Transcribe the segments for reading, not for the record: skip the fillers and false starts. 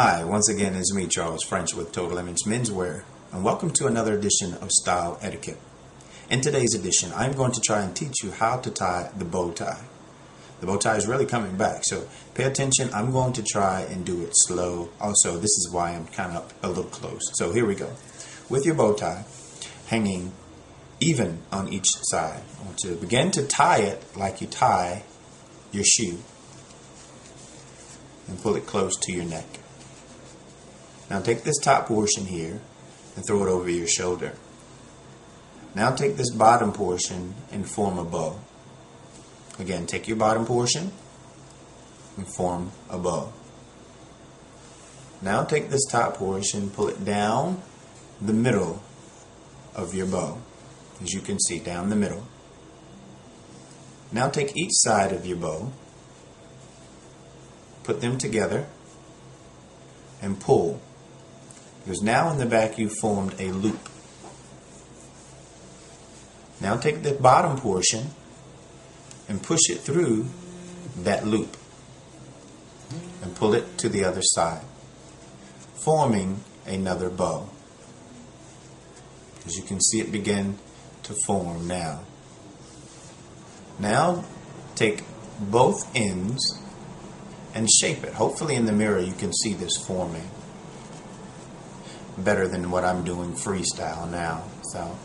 Hi, once again it's me, Charles French with Total Image Menswear, and welcome to another edition of Style Etiquette. In today's edition, I'm going to try and teach you how to tie the bow tie. The bow tie is really coming back, so pay attention. I'm going to try and do it slow. Also, this is why I'm kind of a little close. So here we go. With your bow tie hanging even on each side, I want you to begin to tie it like you tie your shoe and pull it close to your neck. Now take this top portion here and throw it over your shoulder. Now take this bottom portion and form a bow. Again, take your bottom portion and form a bow. Now take this top portion, pull it down the middle of your bow. As you can see, down the middle. Now take each side of your bow, put them together, and pull. Because now in the back you formed a loop. Now take the bottom portion and push it through that loop and pull it to the other side, forming another bow. As you can see, it begin to form now. Now take both ends and shape it. Hopefully in the mirror you can see this forming better than what I'm doing freestyle now. So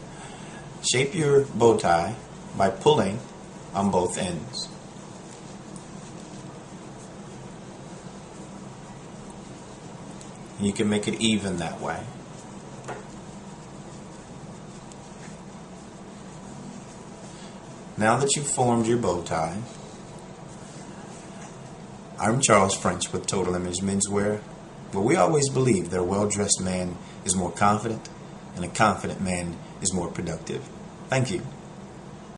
shape your bow tie by pulling on both ends. You can make it even that way. Now that you've formed your bow tie, I'm Charles French with Total Image Menswear, where we always believe that a well-dressed man is more confident and a confident man is more productive. Thank you.